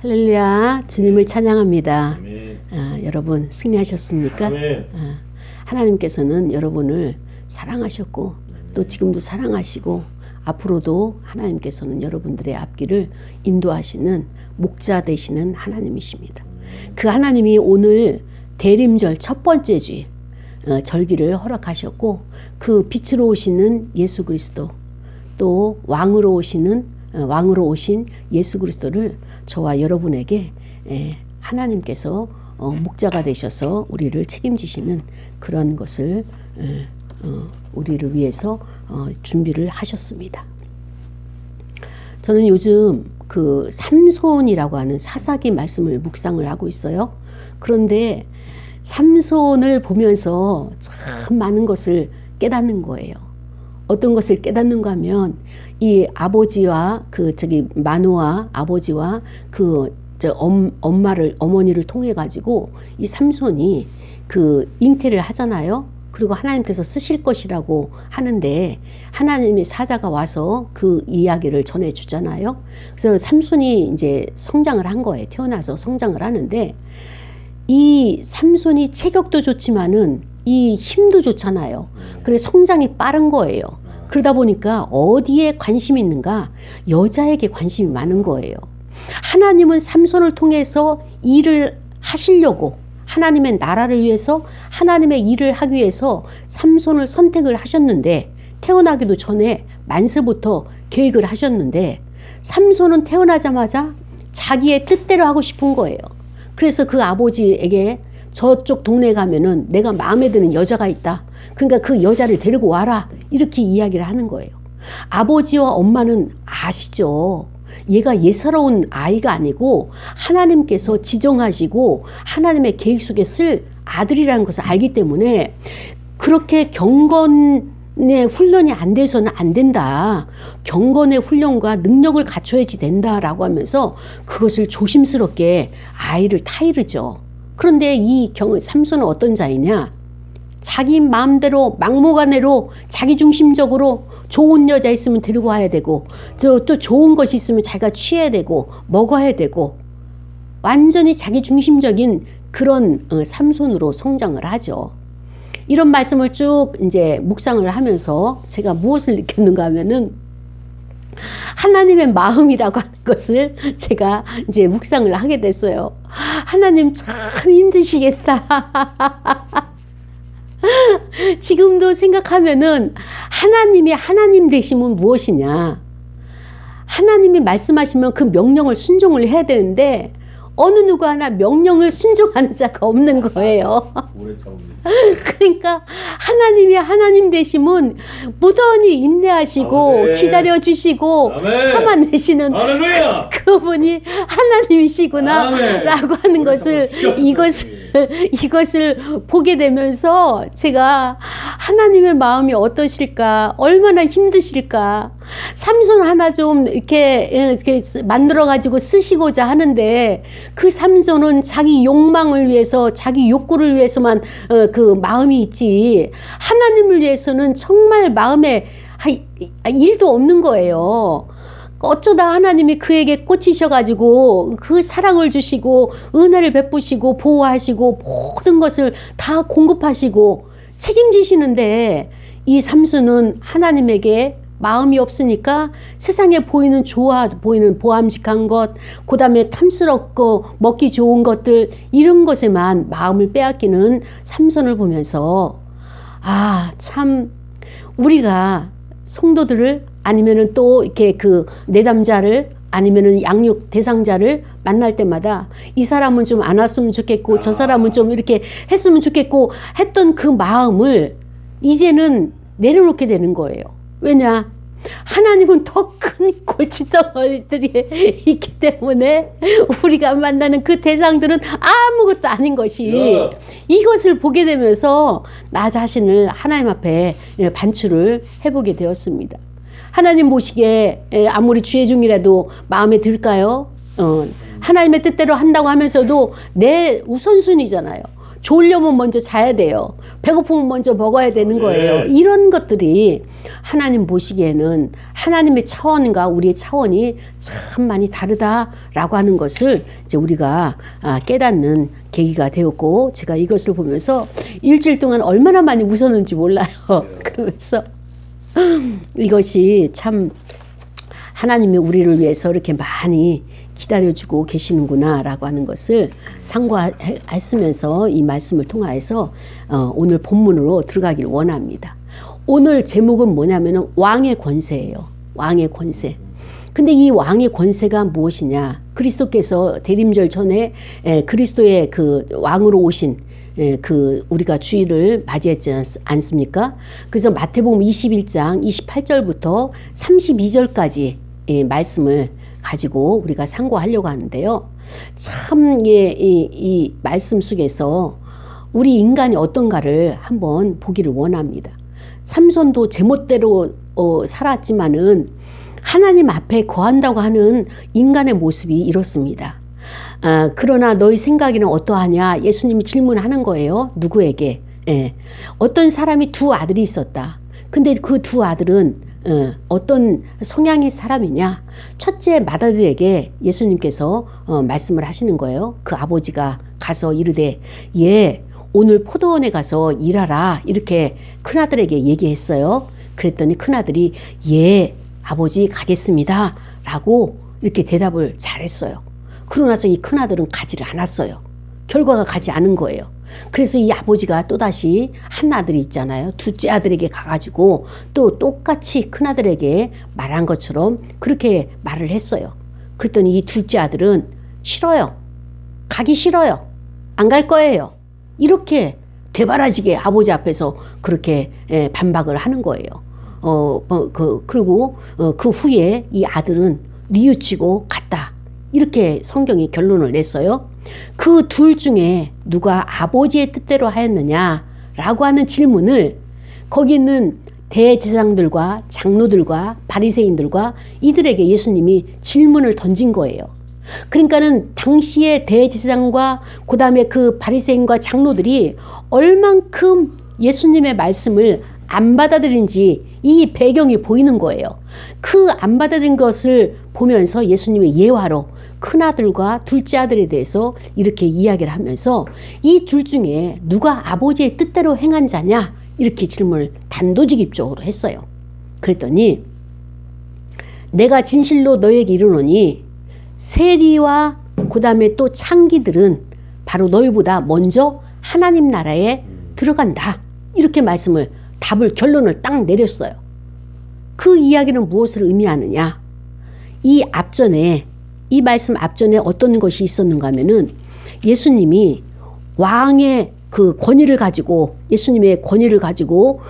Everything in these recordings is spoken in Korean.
할렐루야, 주님을 찬양합니다. 아멘. 여러분 승리하셨습니까? 아멘. 하나님께서는 여러분을 사랑하셨고 또 지금도 사랑하시고 앞으로도 하나님께서는 여러분들의 앞길을 인도하시는 목자 되시는 하나님이십니다. 그 하나님이 오늘 대림절 첫 번째 주 절기를 허락하셨고 그 빛으로 오시는 예수 그리스도 또 왕으로 오신 예수 그리스도를 저와 여러분에게 하나님께서 목자가 되셔서 우리를 책임지시는 그런 것을 우리를 위해서 준비를 하셨습니다. 저는 요즘 그 삼손이라고 하는 사사기 말씀을 묵상을 하고 있어요. 그런데 삼손을 보면서 참 많은 것을 깨닫는 거예요. 어떤 것을 깨닫는가 하면 이 아버지와 마노아 아버지와 어머니를 통해 가지고 이 삼손이 그 잉태를 하잖아요. 그리고 하나님께서 쓰실 것이라고 하는데 하나님의 사자가 와서 그 이야기를 전해 주잖아요. 그래서 삼손이 이제 성장을 한 거예요. 태어나서 성장을 하는데 이 삼손이 체격도 좋지만은 이 힘도 좋잖아요. 그래서 성장이 빠른 거예요. 그러다 보니까 어디에 관심이 있는가? 여자에게 관심이 많은 거예요. 하나님은 삼손을 통해서 일을 하시려고 하나님의 나라를 위해서 하나님의 일을 하기 위해서 삼손을 선택을 하셨는데 태어나기도 전에 만세부터 계획을 하셨는데 삼손은 태어나자마자 자기의 뜻대로 하고 싶은 거예요. 그래서 그 아버지에게 저쪽 동네에 가면은 내가 마음에 드는 여자가 있다. 그러니까 그 여자를 데리고 와라. 이렇게 이야기를 하는 거예요. 아버지와 엄마는 아시죠. 얘가 예사로운 아이가 아니고 하나님께서 지정하시고 하나님의 계획 속에 쓸 아들이라는 것을 알기 때문에 그렇게 경건의 훈련이 안 돼서는 안 된다. 경건의 훈련과 능력을 갖춰야지 된다라고 하면서 그것을 조심스럽게 아이를 타이르죠. 그런데 이 삼손은 어떤 자이냐? 자기 마음대로 막무가내로 자기중심적으로 좋은 여자 있으면 데리고 와야 되고 또 좋은 것이 있으면 자기가 취해야 되고 먹어야 되고 완전히 자기중심적인 그런 삼손으로 성장을 하죠. 이런 말씀을 쭉 이제 묵상을 하면서 제가 무엇을 느꼈는가 하면은 하나님의 마음이라고 하는 것을 제가 이제 묵상을 하게 됐어요. 하나님 참 힘드시겠다. 지금도 생각하면은 하나님이 하나님 되심은 무엇이냐? 하나님이 말씀하시면 그 명령을 순종을 해야 되는데 어느 누구 하나 명령을 순종하는 자가 없는 거예요. 그러니까 하나님이 하나님 되심은 무던히 인내하시고 아버지. 기다려주시고 아멘. 참아내시는 할렐루야. 그분이 하나님이시구나 아멘. 라고 하는 것을 이것을 보게 되면서 제가 하나님의 마음이 어떠실까, 얼마나 힘드실까. 삼손 하나 좀 이렇게 만들어 가지고 쓰시고자 하는데 그 삼손은 자기 욕망을 위해서 자기 욕구를 위해서만 그 마음이 있지 하나님을 위해서는 정말 마음에 일도 없는 거예요. 어쩌다 하나님이 그에게 꽂히셔가지고 그 사랑을 주시고 은혜를 베푸시고 보호하시고 모든 것을 다 공급하시고 책임지시는데 이 삼손은 하나님에게 마음이 없으니까 세상에 보이는 보이는 보암직한 것, 그 다음에 탐스럽고 먹기 좋은 것들 이런 것에만 마음을 빼앗기는 삼손을 보면서 참 우리가 성도들을 아니면은 또 이렇게 그 내담자를 아니면은 양육 대상자를 만날 때마다 이 사람은 좀 안 왔으면 좋겠고 저 사람은 좀 이렇게 했으면 좋겠고 했던 그 마음을 이제는 내려놓게 되는 거예요. 왜냐? 하나님은 더 큰 골칫덩어리들이 있기 때문에 우리가 만나는 그 대상들은 아무것도 아닌 것이 이것을 보게 되면서 나 자신을 하나님 앞에 반출을 해보게 되었습니다. 하나님 보시기에 아무리 주의 중이라도 마음에 들까요? 하나님의 뜻대로 한다고 하면서도 내 우선순위잖아요. 졸려면 먼저 자야 돼요. 배고프면 먼저 먹어야 되는 거예요. 이런 것들이 하나님 보시기에는 하나님의 차원과 우리의 차원이 참 많이 다르다라고 하는 것을 이제 우리가 깨닫는 계기가 되었고, 제가 이것을 보면서 일주일 동안 얼마나 많이 웃었는지 몰라요. 그러면서 이것이 참 하나님이 우리를 위해서 이렇게 많이 기다려주고 계시는구나 라고 하는 것을 상고했으면서 이 말씀을 통하여서 오늘 본문으로 들어가길 원합니다. 오늘 제목은 뭐냐면 왕의 권세예요. 왕의 권세. 근데 이 왕의 권세가 무엇이냐? 그리스도께서 대림절 전에 그리스도의 그 왕으로 오신 그 우리가 주일을 맞이했지 않습니까? 그래서 마태복음 21장 28절부터 32절까지 말씀을 가지고 우리가 상고하려고 하는데요. 참 이 말씀 속에서 우리 인간이 어떤가를 한번 보기를 원합니다. 삼손도 제멋대로 살았지만은 하나님 앞에 거한다고 하는 인간의 모습이 이렇습니다. 그러나 너희 생각에는 어떠하냐? 예수님이 질문하는 거예요. 누구에게? 어떤 사람이 두 아들이 있었다. 근데 그 두 아들은 어떤 성향의 사람이냐? 첫째 맏아들에게 예수님께서 말씀을 하시는 거예요. 그 아버지가 가서 이르되 오늘 포도원에 가서 일하라 이렇게 큰아들에게 얘기했어요. 그랬더니 큰아들이 아버지 가겠습니다 라고 이렇게 대답을 잘했어요. 그러고 나서 이 큰아들은 가지를 않았어요. 결과가 가지 않은 거예요. 그래서 이 아버지가 또다시 한 아들이 있잖아요. 둘째 아들에게 가가지고 또 똑같이 큰아들에게 말한 것처럼 그렇게 말을 했어요. 그랬더니 이 둘째 아들은 싫어요. 가기 싫어요. 안 갈 거예요. 이렇게 되바라지게 아버지 앞에서 그렇게 반박을 하는 거예요. 그리고 그 후에 이 아들은 뉘우치고 갔다. 이렇게 성경이 결론을 냈어요. 그 둘 중에 누가 아버지의 뜻대로 하였느냐라고 하는 질문을 거기 있는 대제사장들과 장로들과 바리새인들과 이들에게 예수님이 질문을 던진 거예요. 그러니까는 당시의 대제사장과 그다음에 그 바리새인과 장로들이 얼만큼 예수님의 말씀을 안 받아들인지 이 배경이 보이는 거예요. 그 안 받아들인 것을 보면서 예수님의 예화로 큰아들과 둘째 아들에 대해서 이렇게 이야기를 하면서 이 둘 중에 누가 아버지의 뜻대로 행한 자냐 이렇게 질문을 단도직입적으로 했어요. 그랬더니 내가 진실로 너에게 이르노니 세리와 그 다음에 또 창기들은 바로 너희보다 먼저 하나님 나라에 들어간다. 이렇게 답을 결론을 딱 내렸어요. 그 이야기는 무엇을 의미하느냐? 이 말씀 앞전에 어떤 것이 있었는가 하면은 예수님이 왕의 그 권위를 가지고 예수님의 권위를 가지고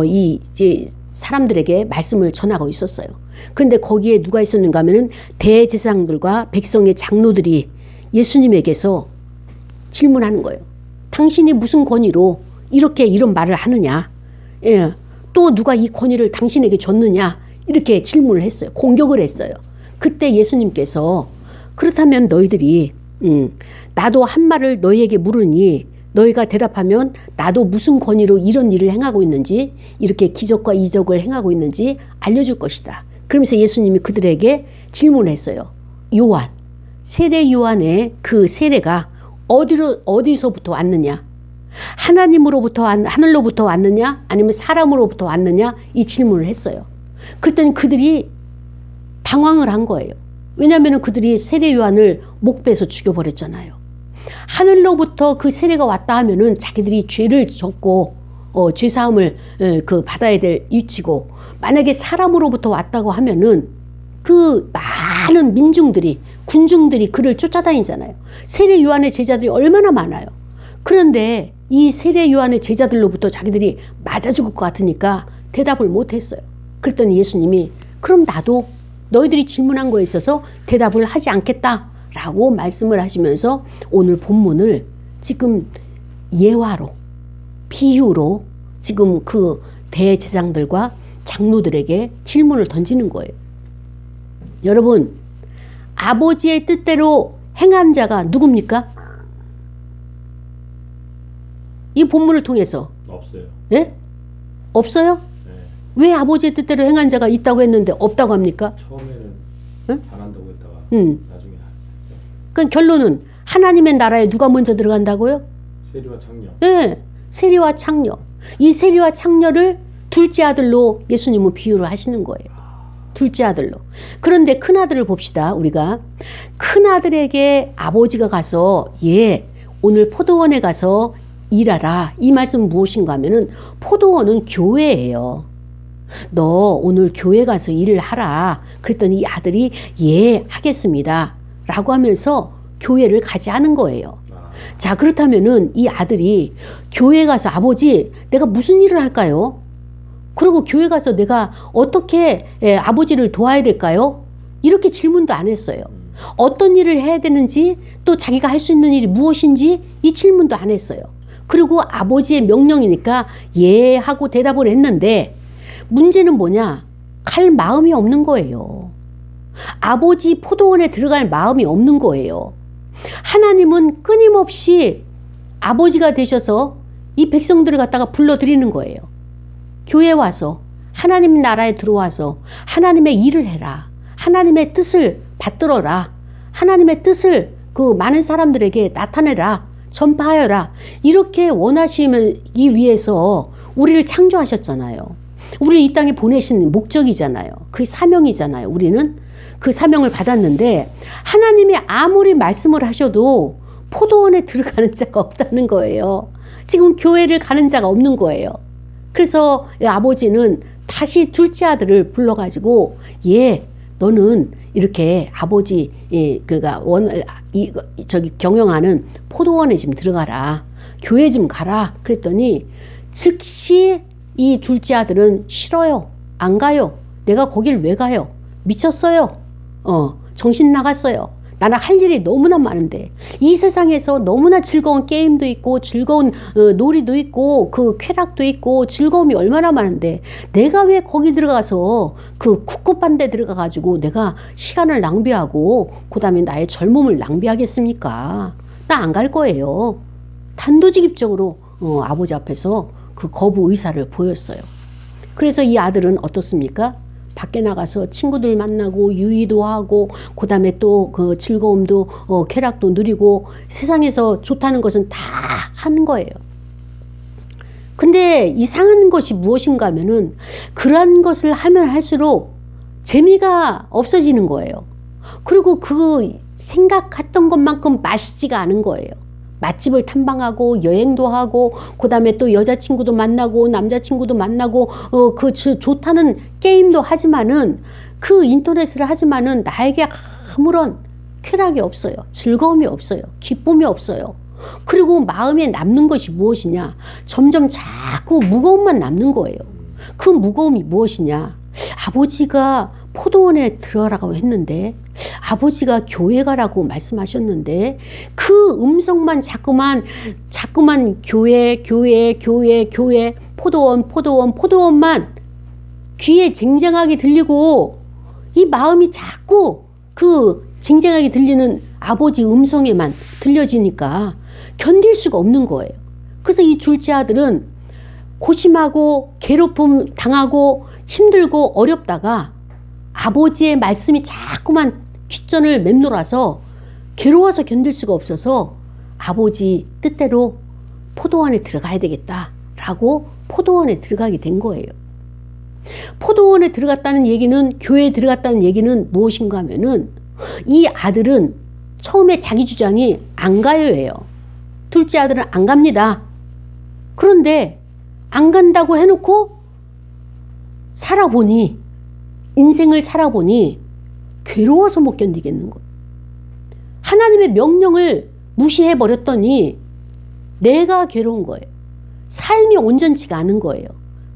이제 사람들에게 말씀을 전하고 있었어요. 그런데 거기에 누가 있었는가 하면은 대제사장들과 백성의 장로들이 예수님에게서 질문하는 거예요. 당신이 무슨 권위로 이런 말을 하느냐? 또 누가 이 권위를 당신에게 줬느냐? 이렇게 질문을 했어요. 공격을 했어요. 그때 예수님께서 그렇다면 너희들이 나도 한 말을 너희에게 물으니 너희가 대답하면 나도 무슨 권위로 이런 일을 행하고 있는지 이렇게 기적과 이적을 행하고 있는지 알려줄 것이다. 그러면서 예수님이 그들에게 질문했어요. 세례 요한의 그 세례가 어디서부터 왔느냐? 하늘로부터 왔느냐? 아니면 사람으로부터 왔느냐? 이 질문을 했어요. 그랬더니 그들이 당황을 한 거예요. 왜냐하면 그들이 세례 요한을 목베서 죽여버렸잖아요. 하늘로부터 그 세례가 왔다 하면은 자기들이 죄를 졌고 죄사함을 받아야 될 위치고, 만약에 사람으로부터 왔다고 하면은 그 많은 군중들이 그를 쫓아다니잖아요. 세례 요한의 제자들이 얼마나 많아요. 그런데 이 세례 요한의 제자들로부터 자기들이 맞아 죽을 것 같으니까 대답을 못했어요. 그랬더니 예수님이 그럼 나도 너희들이 질문한 거에 있어서 대답을 하지 않겠다라고 말씀을 하시면서 오늘 본문을 지금 예화로 비유로 지금 그 대제사장들과 장로들에게 질문을 던지는 거예요. 여러분, 아버지의 뜻대로 행한 자가 누굽니까? 이 본문을 통해서. 없어요. 예? 없어요? 네. 왜 아버지의 뜻대로 행한 자가 있다고 했는데 없다고 합니까? 처음에는 응? 안 한다고 했다가 나중에 했어요. 그러니까 결론은 하나님의 나라에 누가 먼저 들어간다고요? 세리와 창녀. 네, 세리와 창녀. 이 세리와 창녀를 둘째 아들로 예수님은 비유를 하시는 거예요. 둘째 아들로. 그런데 큰 아들을 봅시다. 우리가 큰 아들에게 아버지가 가서 오늘 포도원에 가서 일하라. 이 말씀은 무엇인가 하면은 포도원은 교회예요. 너 오늘 교회 가서 일을 하라. 그랬더니 이 아들이 하겠습니다. 라고 하면서 교회를 가지 않은 거예요. 자, 그렇다면은 이 아들이 교회 가서 아버지, 내가 무슨 일을 할까요? 그리고 교회 가서 내가 어떻게 아버지를 도와야 될까요? 이렇게 질문도 안 했어요. 어떤 일을 해야 되는지, 또 자기가 할 수 있는 일이 무엇인지 이 질문도 안 했어요. 그리고 아버지의 명령이니까 하고 대답을 했는데 문제는 뭐냐? 갈 마음이 없는 거예요. 아버지 포도원에 들어갈 마음이 없는 거예요. 하나님은 끊임없이 아버지가 되셔서 이 백성들을 갖다가 불러들이는 거예요. 교회 와서 하나님 나라에 들어와서 하나님의 일을 해라. 하나님의 뜻을 받들어라. 하나님의 뜻을 그 많은 사람들에게 나타내라. 전파하여라. 이렇게 원하시기 위해서 우리를 창조하셨잖아요. 우리를 이 땅에 보내신 목적이잖아요. 그 사명이잖아요. 우리는 그 사명을 받았는데 하나님이 아무리 말씀을 하셔도 포도원에 들어가는 자가 없다는 거예요. 지금 교회를 가는 자가 없는 거예요. 그래서 아버지는 다시 둘째 아들을 불러가지고 너는 이렇게 아버지 경영하는 포도원에 좀 들어가라. 교회 좀 가라. 그랬더니 즉시 이 둘째 아들은 싫어요. 안 가요. 내가 거길 왜 가요? 미쳤어요. 정신 나갔어요. 나는 할 일이 너무나 많은데 이 세상에서 너무나 즐거운 게임도 있고 즐거운 놀이도 있고 그 쾌락도 있고 즐거움이 얼마나 많은데 내가 왜 거기 들어가서 그 꿉꿉한 데 들어가가지고 내가 시간을 낭비하고 그 다음에 나의 젊음을 낭비하겠습니까? 나 안 갈 거예요. 단도직입적으로 아버지 앞에서 그 거부 의사를 보였어요. 그래서 이 아들은 어떻습니까? 밖에 나가서 친구들 만나고 유의도 하고 그 다음에 또 그 즐거움도 쾌락도 누리고 세상에서 좋다는 것은 다 하는 거예요. 근데 이상한 것이 무엇인가 하면은 그러한 것을 하면 할수록 재미가 없어지는 거예요. 그리고 그 생각했던 것만큼 맛있지가 않은 거예요. 맛집을 탐방하고 여행도 하고 그 다음에 또 여자친구도 만나고 남자친구도 만나고 좋다는 게임도 하지만은 그 인터넷을 하지만은 나에게 아무런 쾌락이 없어요. 즐거움이 없어요. 기쁨이 없어요. 그리고 마음에 남는 것이 무엇이냐? 점점 자꾸 무거움만 남는 거예요. 그 무거움이 무엇이냐? 아버지가 포도원에 들어가라고 했는데 아버지가 교회 가라고 말씀하셨는데 그 음성만 자꾸만 교회 포도원만 귀에 쟁쟁하게 들리고 이 마음이 자꾸 그 쟁쟁하게 들리는 아버지 음성에만 들려지니까 견딜 수가 없는 거예요. 그래서 이 둘째 아들은 고심하고 괴롭힘 당하고 힘들고 어렵다가 아버지의 말씀이 자꾸만 귓전을 맴돌아서 괴로워서 견딜 수가 없어서 아버지 뜻대로 포도원에 들어가야 되겠다라고 포도원에 들어가게 된 거예요. 포도원에 들어갔다는 얘기는, 교회에 들어갔다는 얘기는 무엇인가 하면은 이 아들은 처음에 자기 주장이 안 가요예요. 둘째 아들은 안 갑니다. 그런데 안 간다고 해놓고 인생을 살아보니 괴로워서 못 견디겠는 거예요. 하나님의 명령을 무시해버렸더니 내가 괴로운 거예요. 삶이 온전치가 않은 거예요.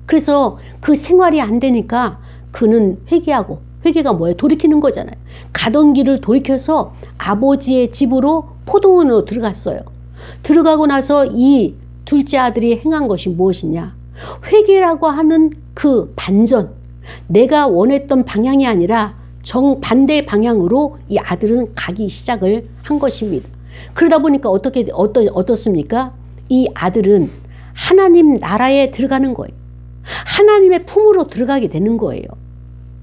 그래서 그 생활이 안 되니까 그는 회개가 뭐예요? 돌이키는 거잖아요. 가던 길을 돌이켜서 아버지의 집으로 포도원으로 들어갔어요. 들어가고 나서 이 둘째 아들이 행한 것이 무엇이냐? 회개라고 하는 그 반전, 내가 원했던 방향이 아니라 정반대 방향으로 이 아들은 가기 시작을 한 것입니다. 그러다 보니까 어떻습니까? 이 아들은 하나님 나라에 들어가는 거예요. 하나님의 품으로 들어가게 되는 거예요.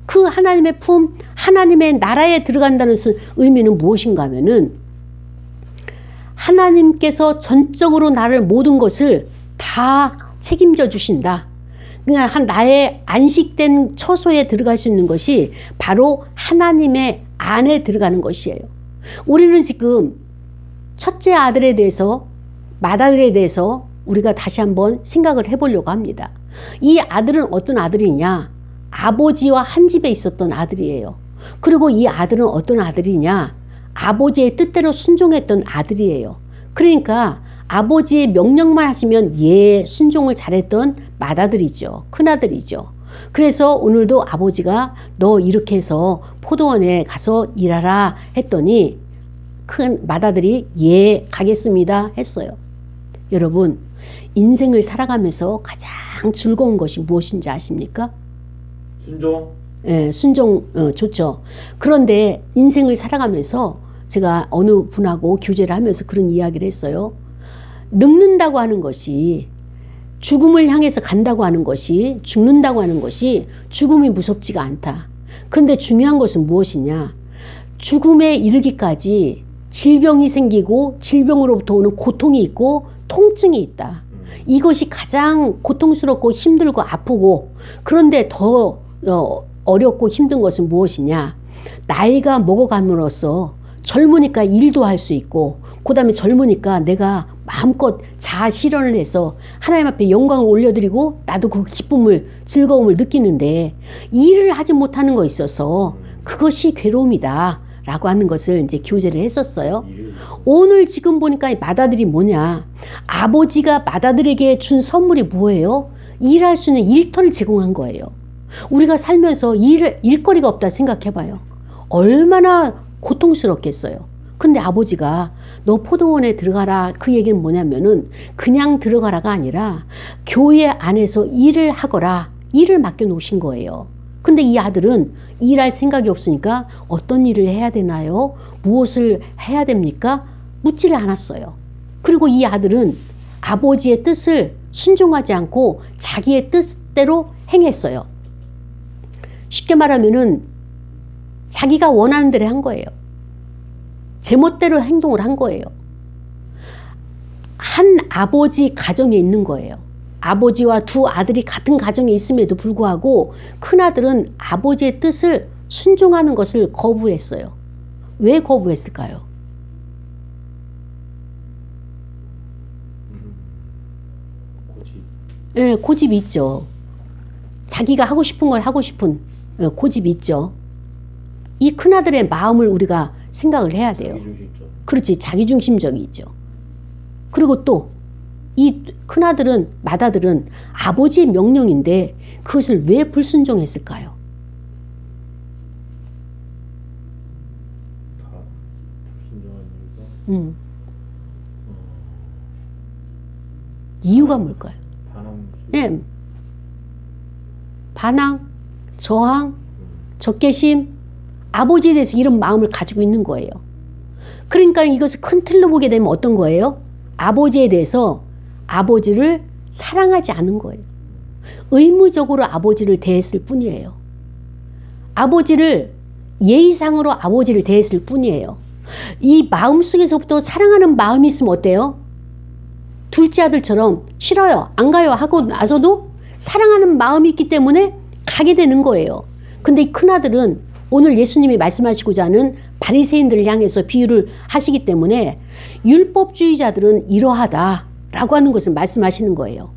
그 하나님의 품, 하나님의 나라에 들어간다는 의미는 무엇인가 하면은 하나님께서 전적으로 나를 모든 것을 다 책임져 주신다. 그러니까 나의 안식된 처소에 들어갈 수 있는 것이 바로 하나님의 안에 들어가는 것이에요. 우리는 지금 첫째 아들에 대해서, 맏아들에 대해서 우리가 다시 한번 생각을 해보려고 합니다. 이 아들은 어떤 아들이냐? 아버지와 한 집에 있었던 아들이에요. 그리고 이 아들은 어떤 아들이냐? 아버지의 뜻대로 순종했던 아들이에요. 그러니까 아버지의 명령만 하시면 순종을 잘했던 맏아들이죠. 큰아들이죠. 그래서 오늘도 아버지가 너 이렇게 해서 포도원에 가서 일하라 했더니 큰 맏아들이 가겠습니다 했어요. 여러분, 인생을 살아가면서 가장 즐거운 것이 무엇인지 아십니까? 순종? 예, 순종 좋죠. 그런데 인생을 살아가면서 제가 어느 분하고 교제를 하면서 그런 이야기를 했어요. 늙는다고 하는 것이, 죽음을 향해서 간다고 하는 것이, 죽는다고 하는 것이 죽음이 무섭지가 않다. 그런데 중요한 것은 무엇이냐? 죽음에 이르기까지 질병이 생기고 질병으로부터 오는 고통이 있고 통증이 있다. 이것이 가장 고통스럽고 힘들고 아프고, 그런데 더 어렵고 힘든 것은 무엇이냐? 나이가 먹어감으로써 젊으니까 일도 할 수 있고, 그 다음에 젊으니까 내가 마음껏 자아 실현을 해서 하나님 앞에 영광을 올려드리고 나도 그 기쁨을, 즐거움을 느끼는데 일을 하지 못하는 거 있어서 그것이 괴로움이다 라고 하는 것을 이제 교제를 했었어요. 오늘 지금 보니까 이 맏아들이 뭐냐? 아버지가 맏아들에게 준 선물이 뭐예요? 일할 수 있는 일터를 제공한 거예요. 우리가 살면서 일거리가 없다 생각해봐요. 얼마나 고통스럽겠어요. 근데 아버지가 너 포도원에 들어가라, 그 얘기는 뭐냐면은 그냥 들어가라가 아니라 교회 안에서 일을 하거라, 일을 맡겨 놓으신 거예요. 근데 이 아들은 일할 생각이 없으니까 어떤 일을 해야 되나요? 무엇을 해야 됩니까? 묻지를 않았어요. 그리고 이 아들은 아버지의 뜻을 순종하지 않고 자기의 뜻대로 행했어요. 쉽게 말하면은 자기가 원하는 대로 한 거예요. 제멋대로 행동을 한 거예요. 한 아버지 가정에 있는 거예요. 아버지와 두 아들이 같은 가정에 있음에도 불구하고 큰아들은 아버지의 뜻을 순종하는 것을 거부했어요. 왜 거부했을까요? 네, 고집이 있죠. 자기가 하고 싶은 걸 하고 싶은 고집이 있죠. 이 큰아들의 마음을 우리가 생각을 해야 돼요. 그렇지, 자기중심적이죠. 그리고 또 이 큰아들은, 맏아들은 아버지의 명령인데 그것을 왜 불순종했을까요? 이유가 뭘까요? 예. 반항, 저항, 적개심, 아버지에 대해서 이런 마음을 가지고 있는 거예요. 그러니까 이것을 큰 틀로 보게 되면 어떤 거예요? 아버지에 대해서 아버지를 사랑하지 않은 거예요. 의무적으로 아버지를 대했을 뿐이에요. 아버지를 예의상으로 아버지를 대했을 뿐이에요. 이 마음속에서부터 사랑하는 마음이 있으면 어때요? 둘째 아들처럼 싫어요, 안 가요 하고 나서도 사랑하는 마음이 있기 때문에 가게 되는 거예요. 근데 이 큰아들은 오늘 예수님이 말씀하시고자 하는 바리새인들을 향해서 비유를 하시기 때문에 율법주의자들은 이러하다라고 하는 것을 말씀하시는 거예요.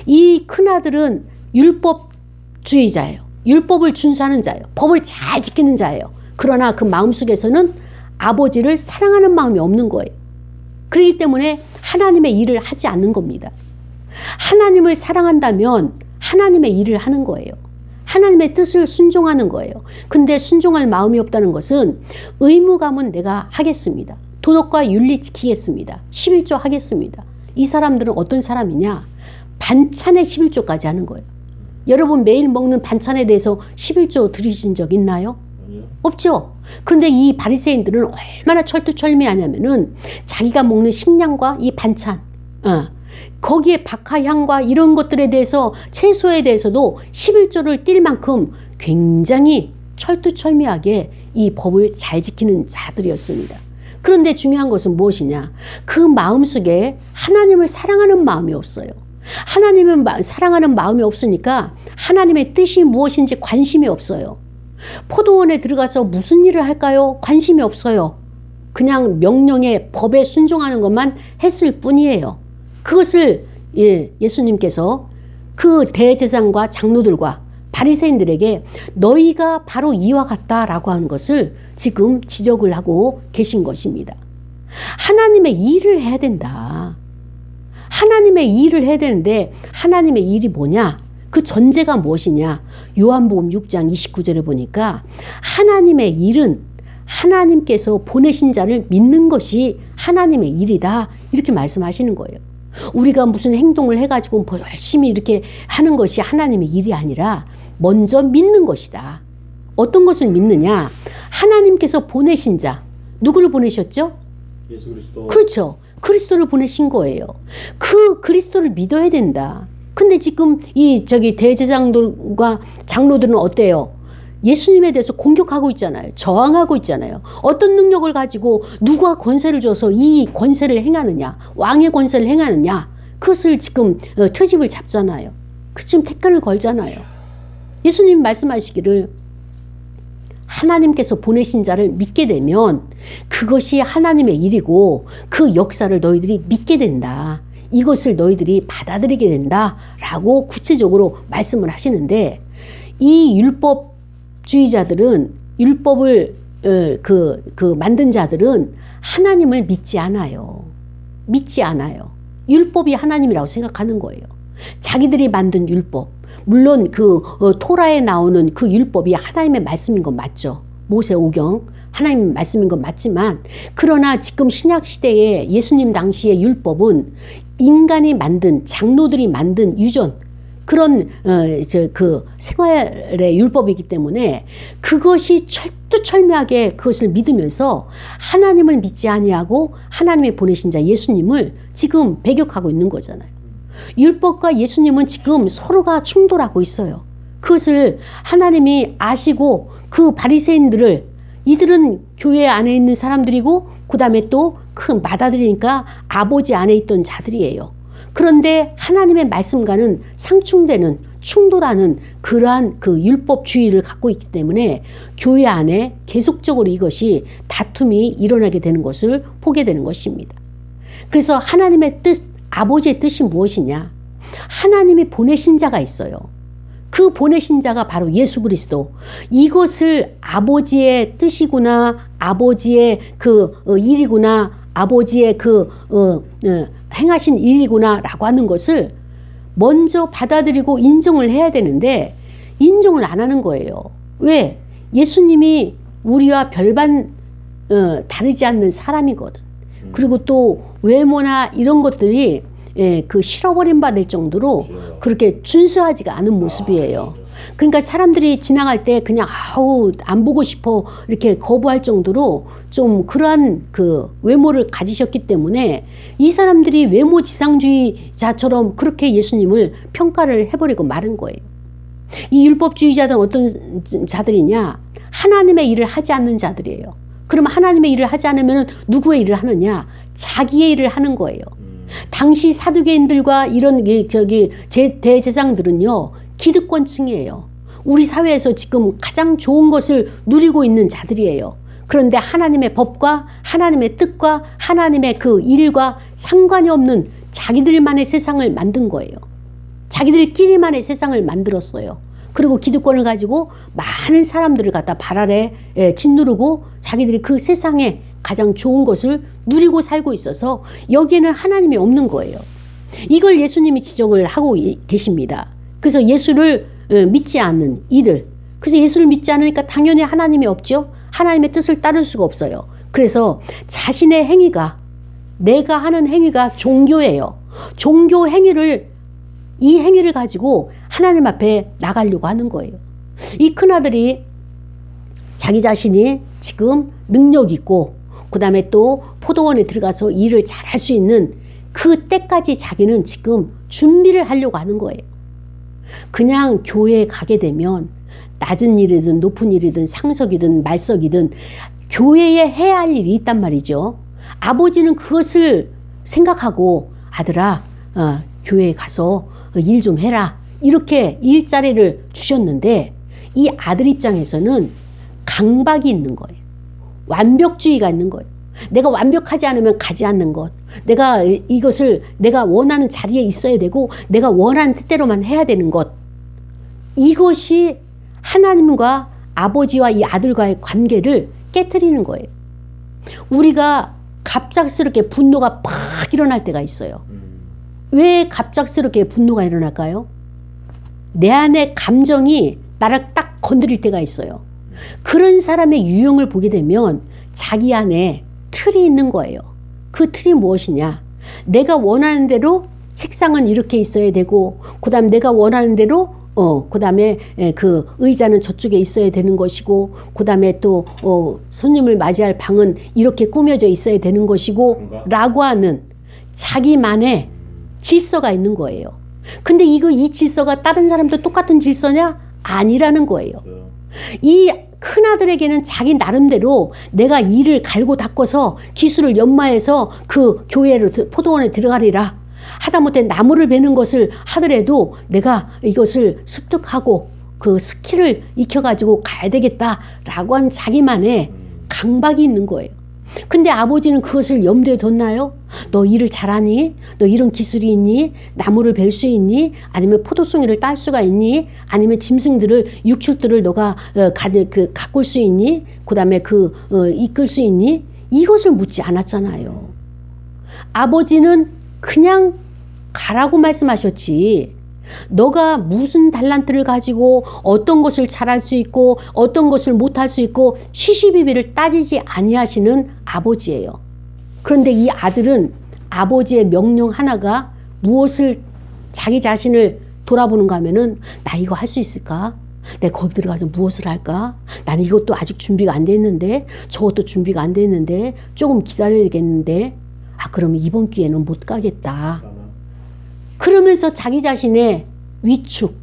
이 큰아들은 율법주의자예요. 율법을 준수하는 자예요. 법을 잘 지키는 자예요. 그러나 그 마음속에서는 아버지를 사랑하는 마음이 없는 거예요. 그렇기 때문에 하나님의 일을 하지 않는 겁니다. 하나님을 사랑한다면 하나님의 일을 하는 거예요. 하나님의 뜻을 순종하는 거예요. 근데 순종할 마음이 없다는 것은 의무감은 내가 하겠습니다. 도덕과 윤리 지키겠습니다. 11조 하겠습니다. 이 사람들은 어떤 사람이냐? 반찬에 11조까지 하는 거예요. 여러분 매일 먹는 반찬에 대해서 11조 들으신 적 있나요? 아니요. 없죠. 근데 이 바리새인들은 얼마나 철두철미하냐면은 자기가 먹는 식량과 이 반찬, 거기에 박하향과 이런 것들에 대해서 채소에 대해서도 11조를 띌 만큼 굉장히 철두철미하게 이 법을 잘 지키는 자들이었습니다. 그런데 중요한 것은 무엇이냐? 그 마음속에 하나님을 사랑하는 마음이 없어요. 하나님을 사랑하는 마음이 없으니까 하나님의 뜻이 무엇인지 관심이 없어요. 포도원에 들어가서 무슨 일을 할까요? 관심이 없어요. 그냥 명령에 법에 순종하는 것만 했을 뿐이에요. 그것을 예수님께서 그 대제사장과 장로들과 바리새인들에게 너희가 바로 이와 같다라고 하는 것을 지금 지적을 하고 계신 것입니다. 하나님의 일을 해야 된다. 하나님의 일을 해야 되는데 하나님의 일이 뭐냐? 그 전제가 무엇이냐? 요한복음 6장 29절에 보니까 하나님의 일은 하나님께서 보내신 자를 믿는 것이 하나님의 일이다. 이렇게 말씀하시는 거예요. 우리가 무슨 행동을 해가지고 열심히 이렇게 하는 것이 하나님의 일이 아니라 먼저 믿는 것이다. 어떤 것을 믿느냐? 하나님께서 보내신 자. 누구를 보내셨죠? 예수 그리스도. 그렇죠. 그리스도를 보내신 거예요. 그 그리스도를 믿어야 된다. 근데 지금 대제사장들과 장로들은 어때요? 예수님에 대해서 공격하고 있잖아요. 저항하고 있잖아요. 어떤 능력을 가지고 누가 권세를 줘서 이 권세를 행하느냐, 왕의 권세를 행하느냐, 그것을 지금 트집을 잡잖아요. 지금 태클을 걸잖아요. 예수님 말씀하시기를 하나님께서 보내신 자를 믿게 되면 그것이 하나님의 일이고 그 역사를 너희들이 믿게 된다. 이것을 너희들이 받아들이게 된다라고 구체적으로 말씀을 하시는데, 이 율법주의자들은, 율법을 만든 자들은 하나님을 믿지 않아요. 믿지 않아요. 율법이 하나님이라고 생각하는 거예요. 자기들이 만든 율법, 물론 토라에 나오는 그 율법이 하나님의 말씀인 건 맞죠. 모세오경 하나님의 말씀인 건 맞지만, 그러나 지금 신약시대에 예수님 당시의 율법은 인간이 만든, 장로들이 만든 유전, 그런 생활의 율법이기 때문에 그것이 철두철미하게 그것을 믿으면서 하나님을 믿지 아니하고 하나님의 보내신 자 예수님을 지금 배격하고 있는 거잖아요. 율법과 예수님은 지금 서로가 충돌하고 있어요. 그것을 하나님이 아시고 그 바리새인들을, 이들은 교회 안에 있는 사람들이고 그 다음에 또 그 맏아들이니까 아버지 안에 있던 자들이에요. 그런데 하나님의 말씀과는 상충되는, 충돌하는 그러한 그 율법주의를 갖고 있기 때문에 교회 안에 계속적으로 이것이 다툼이 일어나게 되는 것을 보게 되는 것입니다. 그래서 하나님의 뜻, 아버지의 뜻이 무엇이냐? 하나님이 보내신 자가 있어요. 그 보내신 자가 바로 예수 그리스도. 이것을 아버지의 뜻이구나, 아버지의 일이구나, 아버지의 행하신 일이구나 라고 하는 것을 먼저 받아들이고 인정을 해야 되는데 인정을 안 하는 거예요. 왜? 예수님이 우리와 별반 다르지 않는 사람이거든. 그리고 또 외모나 이런 것들이 실어버림 받을 정도로 그렇게 준수하지가 않은 모습이에요. 그러니까 사람들이 지나갈 때 그냥 안 보고 싶어 이렇게 거부할 정도로 좀 그러한 외모를 가지셨기 때문에 이 사람들이 외모 지상주의자처럼 그렇게 예수님을 평가를 해버리고 마른 거예요. 이 율법주의자들은 어떤 자들이냐? 하나님의 일을 하지 않는 자들이에요. 그러면 하나님의 일을 하지 않으면 누구의 일을 하느냐? 자기의 일을 하는 거예요. 당시 사두개인들과 이런 대제사장들은요, 기득권층이에요. 우리 사회에서 지금 가장 좋은 것을 누리고 있는 자들이에요. 그런데 하나님의 법과 하나님의 뜻과 하나님의 그 일과 상관이 없는 자기들만의 세상을 만든 거예요. 자기들끼리만의 세상을 만들었어요. 그리고 기득권을 가지고 많은 사람들을 갖다 발 아래 짓누르고 자기들이 그 세상에 가장 좋은 것을 누리고 살고 있어서 여기에는 하나님이 없는 거예요. 이걸 예수님이 지적을 하고 계십니다. 그래서 예수를 믿지 않는 이들, 그래서 예수를 믿지 않으니까 당연히 하나님이 없죠. 하나님의 뜻을 따를 수가 없어요. 그래서 자신의 행위가, 내가 하는 행위가 종교예요. 종교 행위를, 이 행위를 가지고 하나님 앞에 나가려고 하는 거예요. 이 큰아들이 자기 자신이 지금 능력 있고 그 다음에 또 포도원에 들어가서 일을 잘할 수 있는 그 때까지 자기는 지금 준비를 하려고 하는 거예요. 그냥 교회에 가게 되면 낮은 일이든 높은 일이든 상석이든 말석이든 교회에 해야 할 일이 있단 말이죠. 아버지는 그것을 생각하고 아들아 교회에 가서 일 좀 해라 이렇게 일자리를 주셨는데 이 아들 입장에서는 강박이 있는 거예요. 완벽주의가 있는 거예요. 내가 완벽하지 않으면 가지 않는 것. 내가 이것을 내가 원하는 자리에 있어야 되고 내가 원하는 뜻대로만 해야 되는 것. 이것이 하나님과 아버지와 이 아들과의 관계를 깨트리는 거예요. 우리가 갑작스럽게 분노가 팍 일어날 때가 있어요. 왜 갑작스럽게 분노가 일어날까요? 내 안에 감정이 나를 딱 건드릴 때가 있어요. 그런 사람의 유형을 보게 되면 자기 안에 틀이 있는 거예요. 그 틀이 무엇이냐? 내가 원하는 대로 책상은 이렇게 있어야 되고, 그 다음 내가 원하는 대로 그 다음에 그 의자는 저쪽에 있어야 되는 것이고, 그 다음에 또 손님을 맞이할 방은 이렇게 꾸며져 있어야 되는 것이고 라고 하는 자기만의 질서가 있는 거예요. 근데 이 질서가 다른 사람도 똑같은 질서냐? 아니라는 거예요. 이 큰아들에게는 자기 나름대로 내가 일을 갈고 닦아서 기술을 연마해서 그 교회로 포도원에 들어가리라. 하다못해 나무를 베는 것을 하더라도 내가 이것을 습득하고 그 스킬을 익혀가지고 가야 되겠다라고 하는 자기만의 강박이 있는 거예요. 근데 아버지는 그것을 염두에 뒀나요? 너 일을 잘하니? 너 이런 기술이 있니? 나무를 벨 수 있니? 아니면 포도송이를 딸 수가 있니? 아니면 짐승들을 육축들을 너가 가꿀 수 있니? 그 다음에 이끌 수 있니? 이것을 묻지 않았잖아요. 아버지는 그냥 가라고 말씀하셨지. 너가 무슨 달란트를 가지고 어떤 것을 잘할 수 있고 어떤 것을 못할 수 있고 시시비비를 따지지 아니하시는 아버지예요. 그런데 이 아들은 아버지의 명령 하나가 무엇을 자기 자신을 돌아보는가 하면은 나 이거 할 수 있을까? 내가 거기 들어가서 무엇을 할까? 나는 이것도 아직 준비가 안 됐는데 저것도 준비가 안 됐는데 조금 기다려야겠는데 그러면 이번 기회는 못 가겠다. 그러면서 자기 자신의 위축,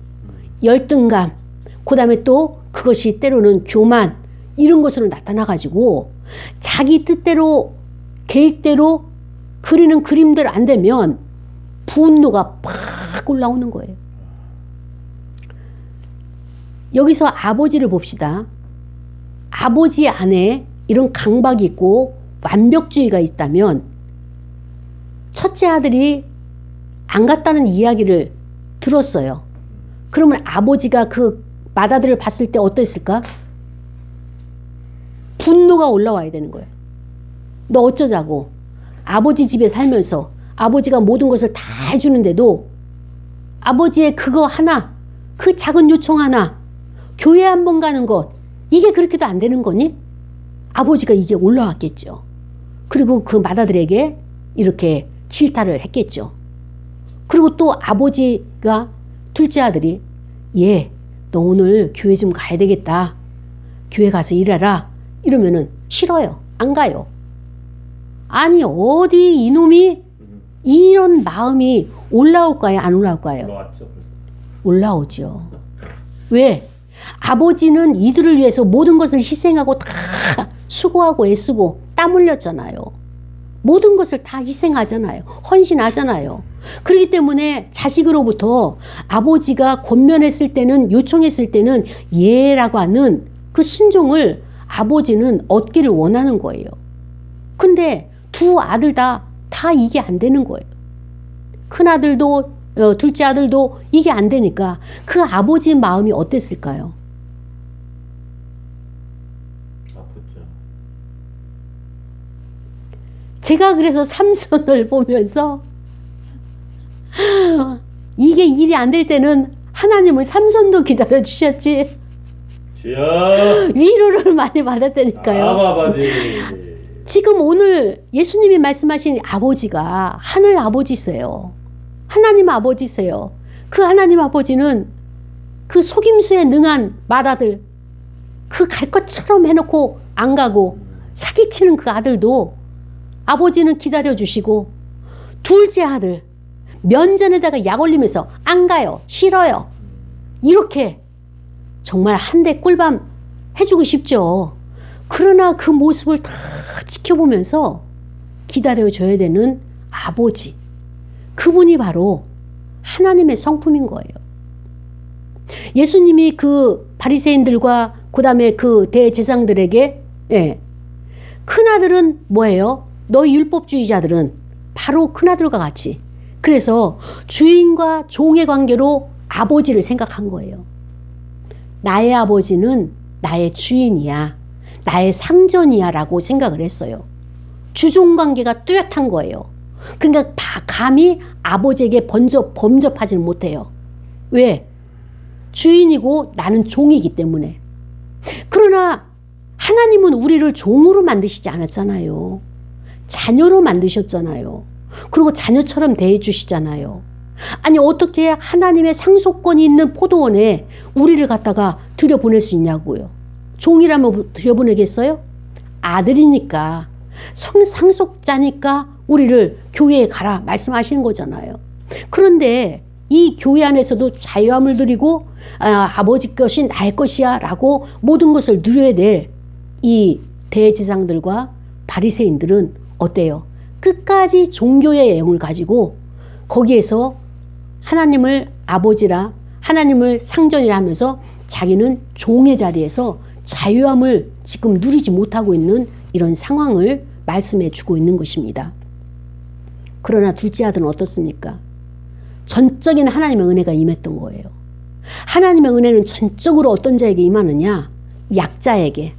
열등감, 그 다음에 또 그것이 때로는 교만 이런 것으로 나타나가지고 자기 뜻대로 계획대로 그리는 그림대로 안 되면 분노가 팍 올라오는 거예요. 여기서 아버지를 봅시다. 아버지 안에 이런 강박이 있고 완벽주의가 있다면 첫째 아들이 안 갔다는 이야기를 들었어요. 그러면 아버지가 그 맏아들을 봤을 때 어땠을까? 분노가 올라와야 되는 거예요. 너 어쩌자고. 아버지 집에 살면서 아버지가 모든 것을 다 해주는데도 아버지의 그거 하나, 그 작은 요청 하나, 교회 한 번 가는 것, 이게 그렇게도 안 되는 거니? 아버지가 이게 올라왔겠죠. 그리고 그 맏아들에게 이렇게 질타를 했겠죠. 그리고 또 아버지가 둘째 아들이 너 오늘 교회 좀 가야 되겠다. 교회 가서 일하라. 이러면은 싫어요. 안 가요. 아니 어디 이놈이 이런 마음이 올라올까요? 안 올라올까요? 올라왔죠, 벌써. 올라오죠. 왜? 아버지는 이들을 위해서 모든 것을 희생하고 다 수고하고 애쓰고 땀 흘렸잖아요. 모든 것을 다 희생하잖아요. 헌신하잖아요. 그렇기 때문에 자식으로부터 아버지가 권면했을 때는, 요청했을 때는 예라고 하는 그 순종을 아버지는 얻기를 원하는 거예요. 근데 두 아들 다 이게 안 되는 거예요. 큰 아들도 둘째 아들도 이게 안 되니까 그 아버지의 마음이 어땠을까요? 아프죠. 제가 그래서 삼손을 보면서 이게 일이 안 될 때는 하나님은 삼손도 기다려 주셨지. 주여. 위로를 많이 받았다니까요. 아버지. 지금 오늘 예수님이 말씀하신 아버지가 하늘 아버지세요. 하나님 아버지세요. 그 하나님 아버지는 그 속임수에 능한 맏아들, 그 갈 것처럼 해놓고 안 가고 사기치는 그 아들도 아버지는 기다려 주시고 둘째 아들 면전에다가 약 올리면서 안 가요. 싫어요. 이렇게 정말 한 대 꿀밤 해주고 싶죠. 그러나 그 모습을 다 지켜보면서 기다려줘야 되는 아버지. 그분이 바로 하나님의 성품인 거예요. 예수님이 그 바리새인들과 그 다음에 그 대제사장들에게 큰아들은 뭐예요? 너희 율법주의자들은 바로 큰아들과 같이. 그래서 주인과 종의 관계로 아버지를 생각한 거예요. 나의 아버지는 나의 주인이야. 나의 상전이야 라고 생각을 했어요. 주종관계가 뚜렷한 거예요. 그러니까 감히 아버지에게 범접하지는 못해요. 왜? 주인이고 나는 종이기 때문에. 그러나 하나님은 우리를 종으로 만드시지 않았잖아요. 자녀로 만드셨잖아요. 그리고 자녀처럼 대해주시잖아요. 아니 어떻게 하나님의 상속권이 있는 포도원에 우리를 갖다가 들여보낼 수 있냐고요. 종이라면 들여보내겠어요? 아들이니까 상속자니까 우리를 교회에 가라 말씀하시는 거잖아요. 그런데 이 교회 안에서도 자유함을 누리고 아버지 것이 나의 것이야 라고 모든 것을 누려야 될 이 대제사장들과 바리새인들은 어때요? 끝까지 종교의 영을 가지고 거기에서 하나님을 아버지라 하나님을 상전이라 하면서 자기는 종의 자리에서 자유함을 지금 누리지 못하고 있는 이런 상황을 말씀해 주고 있는 것입니다. 그러나 둘째 아들은 어떻습니까? 전적인 하나님의 은혜가 임했던 거예요. 하나님의 은혜는 전적으로 어떤 자에게 임하느냐? 약자에게.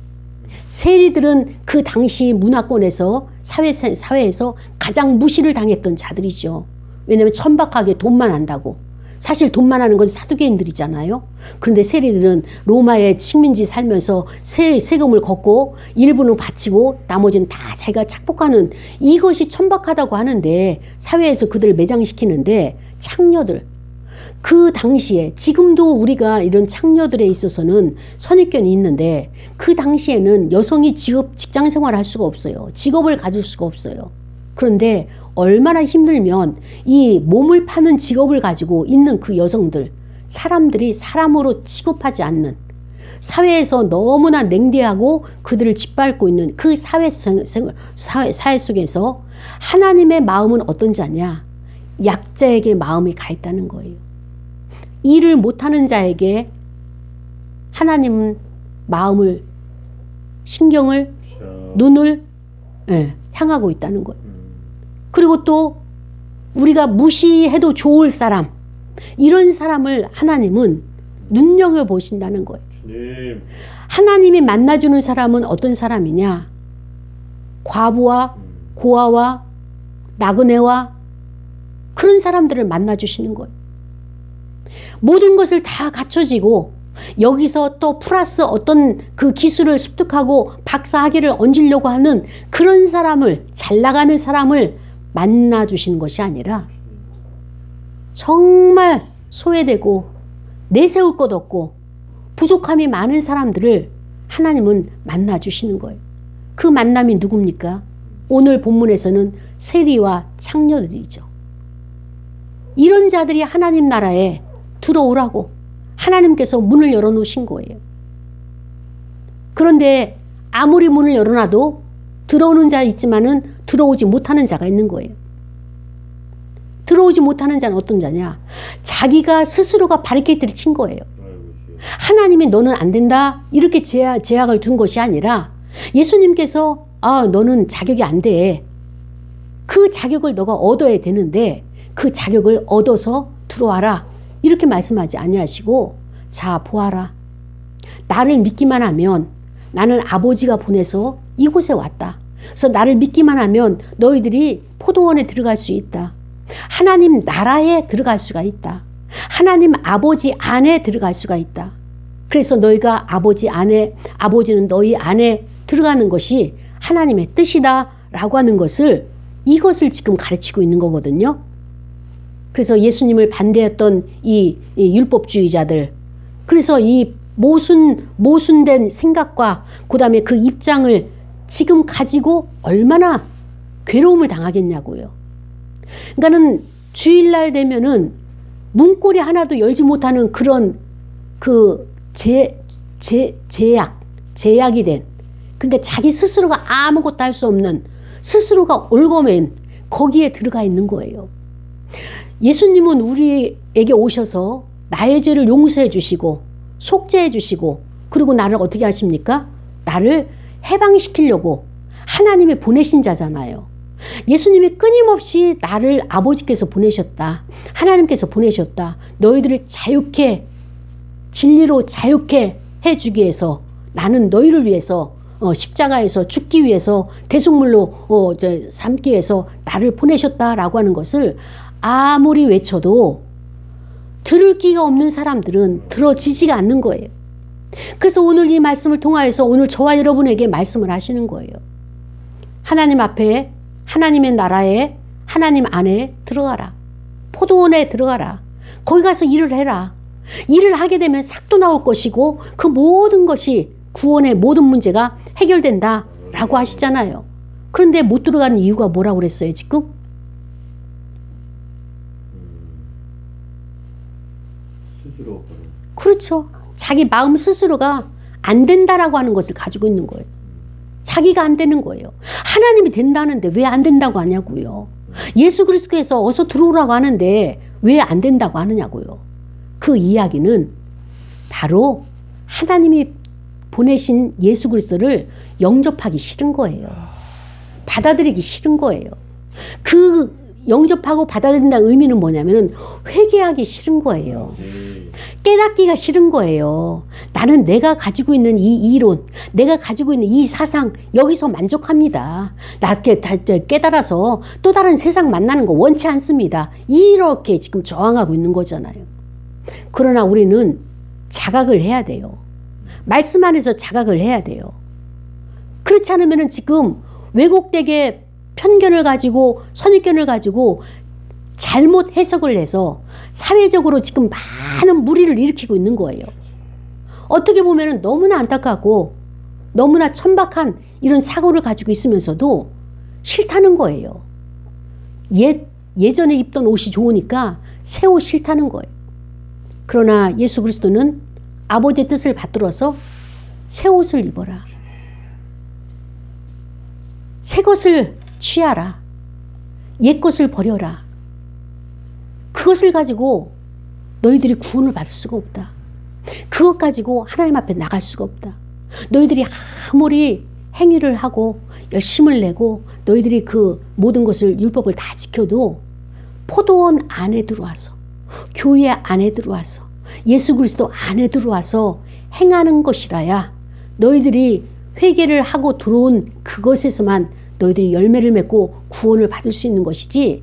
세리들은 그 당시 문화권에서 사회에서 가장 무시를 당했던 자들이죠. 왜냐하면 천박하게 돈만 한다고. 사실 돈만 하는 건 사두개인들이잖아요. 그런데 세리들은 로마의 식민지 살면서 세금을 걷고 일부는 바치고 나머지는 다 자기가 착복하는 이것이 천박하다고 하는데 사회에서 그들을 매장시키는데 창녀들. 그 당시에 지금도 우리가 이런 창녀들에 있어서는 선입견이 있는데 그 당시에는 여성이 직장 생활을 할 수가 없어요. 직업을 가질 수가 없어요. 그런데 얼마나 힘들면 이 몸을 파는 직업을 가지고 있는 그 여성들, 사람들이 사람으로 취급하지 않는 사회에서 너무나 냉대하고 그들을 짓밟고 있는 그 사회 속에서 하나님의 마음은 어떤 자냐? 약자에게 마음이 가 있다는 거예요. 일을 못하는 자에게 하나님은 마음을, 신경을, 눈을 향하고 있다는 거예요. 그리고 또 우리가 무시해도 좋을 사람, 이런 사람을 하나님은 눈여겨보신다는 거예요. 하나님이 만나주는 사람은 어떤 사람이냐? 과부와 고아와 나그네와 그런 사람들을 만나주시는 거예요. 모든 것을 다 갖춰지고 여기서 또 플러스 어떤 그 기술을 습득하고 박사학위를 얹으려고 하는 그런 사람을, 잘 나가는 사람을 만나주시는 것이 아니라 정말 소외되고 내세울 것 없고 부족함이 많은 사람들을 하나님은 만나주시는 거예요. 그 만남이 누굽니까? 오늘 본문에서는 세리와 창녀들이죠. 이런 자들이 하나님 나라에 들어오라고 하나님께서 문을 열어놓으신 거예요. 그런데 아무리 문을 열어놔도 들어오는 자 있지만은 들어오지 못하는 자가 있는 거예요. 들어오지 못하는 자는 어떤 자냐? 자기가 스스로가 바리케이트를 친 거예요. 하나님이 너는 안 된다 이렇게 제약을 둔 것이 아니라 예수님께서 너는 자격이 안 돼. 그 자격을 너가 얻어야 되는데 그 자격을 얻어서 들어와라. 이렇게 말씀하지 아니하시고 자 보아라. 나를 믿기만 하면 나는 아버지가 보내서 이곳에 왔다. 그래서 나를 믿기만 하면 너희들이 포도원에 들어갈 수 있다. 하나님 나라에 들어갈 수가 있다. 하나님 아버지 안에 들어갈 수가 있다. 그래서 너희가 아버지는 너희 안에 들어가는 것이 하나님의 뜻이다 라고 하는 것을 이것을 지금 가르치고 있는 거거든요. 그래서 예수님을 반대했던 이 율법주의자들, 그래서 이 모순된 생각과 그 다음에 그 입장을 지금 가지고 얼마나 괴로움을 당하겠냐고요. 그러니까는 주일날 되면은 문고리 하나도 열지 못하는 그런 그 제약이 된, 그러니까 자기 스스로가 아무것도 할 수 없는, 스스로가 올거맨 거기에 들어가 있는 거예요. 예수님은 우리에게 오셔서 나의 죄를 용서해 주시고 속죄해 주시고, 그리고 나를 어떻게 하십니까? 나를 해방시키려고 하나님이 보내신 자잖아요. 예수님이 끊임없이 나를 아버지께서 보내셨다, 하나님께서 보내셨다, 너희들을 자유케, 진리로 자유케 해주기 위해서, 나는 너희를 위해서 십자가에서 죽기 위해서, 대속물로 삼기 위해서 나를 보내셨다라고 하는 것을 아무리 외쳐도 들을 귀가 없는 사람들은 들어지지가 않는 거예요. 그래서 오늘 이 말씀을 통하여서 오늘 저와 여러분에게 말씀을 하시는 거예요. 하나님 앞에, 하나님의 나라에, 하나님 안에 들어가라. 포도원에 들어가라. 거기 가서 일을 해라. 일을 하게 되면 삭도 나올 것이고 그 모든 것이, 구원의 모든 문제가 해결된다라고 하시잖아요. 그런데 못 들어가는 이유가 뭐라고 그랬어요 지금? 스스로. 그렇죠. 자기 마음 스스로가 안 된다라고 하는 것을 가지고 있는 거예요. 자기가 안 되는 거예요. 하나님이 된다는데 왜 안 된다고 하냐고요. 예수 그리스도께서 어서 들어오라고 하는데 왜 안 된다고 하느냐고요. 그 이야기는 바로 하나님이 보내신 예수 그리스도를 영접하기 싫은 거예요. 받아들이기 싫은 거예요. 그 영접하고 받아들인다는 의미는 뭐냐면은 회개하기 싫은 거예요. 깨닫기가 싫은 거예요. 나는 내가 가지고 있는 이 이론, 내가 가지고 있는 이 사상, 여기서 만족합니다. 나 깨달아서 또 다른 세상 만나는 거 원치 않습니다. 이렇게 지금 저항하고 있는 거잖아요. 그러나 우리는 자각을 해야 돼요. 말씀 안에서 자각을 해야 돼요. 그렇지 않으면은 지금 왜곡되게 편견을 가지고, 선입견을 가지고 잘못 해석을 해서 사회적으로 지금 많은 무리를 일으키고 있는 거예요. 어떻게 보면 너무나 안타깝고 너무나 천박한 이런 사고를 가지고 있으면서도 싫다는 거예요. 예전에 입던 옷이 좋으니까 새 옷 싫다는 거예요. 그러나 예수 그리스도는 아버지의 뜻을 받들어서 새 옷을 입어라. 새 것을 취하라. 옛 것을 버려라. 그것을 가지고 너희들이 구원을 받을 수가 없다. 그것 가지고 하나님 앞에 나갈 수가 없다. 너희들이 아무리 행위를 하고 열심을 내고 너희들이 그 모든 것을 율법을 다 지켜도 포도원 안에 들어와서, 교회 안에 들어와서, 예수 그리스도 안에 들어와서 행하는 것이라야 너희들이 회개를 하고 들어온 그것에서만 너희들이 열매를 맺고 구원을 받을 수 있는 것이지,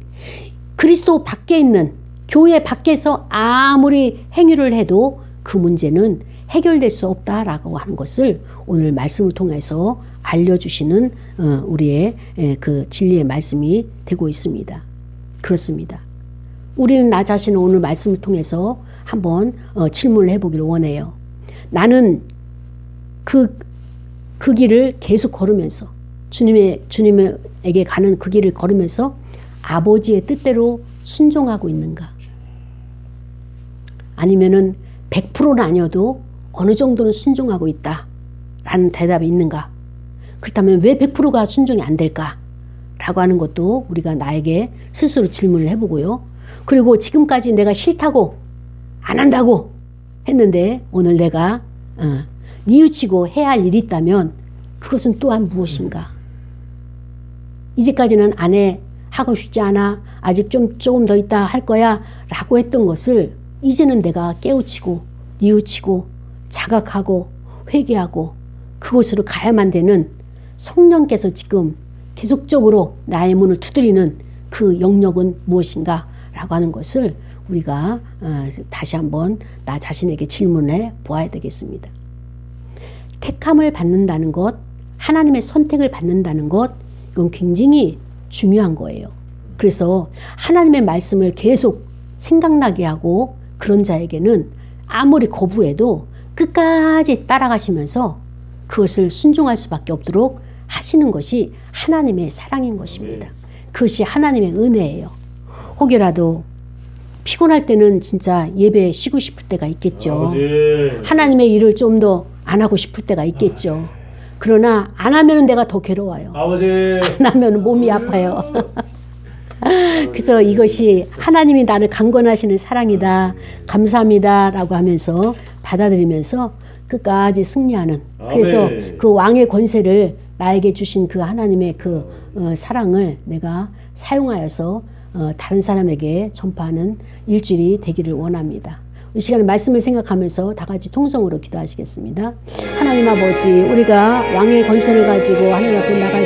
그리스도 밖에 있는 교회 밖에서 아무리 행위를 해도 그 문제는 해결될 수 없다라고 하는 것을 오늘 말씀을 통해서 알려주시는 우리의 그 진리의 말씀이 되고 있습니다. 그렇습니다. 우리는 나 자신을 오늘 말씀을 통해서 한번 질문을 해보기를 원해요. 나는 그 길을 계속 걸으면서, 주님에게 가는 그 길을 걸으면서 아버지의 뜻대로 순종하고 있는가? 아니면은 100%는 아니어도 어느 정도는 순종하고 있다라는 대답이 있는가? 그렇다면 왜 100%가 순종이 안 될까? 라고 하는 것도 우리가 나에게 스스로 질문을 해보고요. 그리고 지금까지 내가 싫다고 안 한다고 했는데 오늘 내가 뉘우치고 해야 할 일이 있다면 그것은 또한 무엇인가? 이제까지는 안 해, 하고 싶지 않아, 아직 조금 더 있다 할 거야 라고 했던 것을 이제는 내가 깨우치고 뉘우치고 자각하고 회개하고 그곳으로 가야만 되는 성령께서 지금 계속적으로 나의 문을 두드리는 그 영역은 무엇인가 라고 하는 것을 우리가 다시 한번 나 자신에게 질문해 보아야 되겠습니다. 택함을 받는다는 것, 하나님의 선택을 받는다는 것, 이건 굉장히 중요한 거예요. 그래서 하나님의 말씀을 계속 생각나게 하고 그런 자에게는 아무리 거부해도 끝까지 따라가시면서 그것을 순종할 수밖에 없도록 하시는 것이 하나님의 사랑인 것입니다. 그것이 하나님의 은혜예요. 혹여라도 피곤할 때는 진짜 예배 쉬고 싶을 때가 있겠죠. 아버지. 하나님의 일을 좀 더 안 하고 싶을 때가 있겠죠. 그러나 안 하면 내가 더 괴로워요. 아버지. 안 하면 몸이 아파요. 그래서 이것이 하나님이 나를 강권하시는 사랑이다. 감사합니다. 라고 하면서 받아들이면서 끝까지 승리하는. 그래서 아멘. 그 왕의 권세를 나에게 주신 그 하나님의 그 사랑을 내가 사용하여서 다른 사람에게 전파하는 일주일이 되기를 원합니다. 이 시간에 말씀을 생각하면서 다 같이 통성으로 기도하시겠습니다. 하나님 아버지, 우리가 왕의 권세를 가지고 하나님 앞에 나갈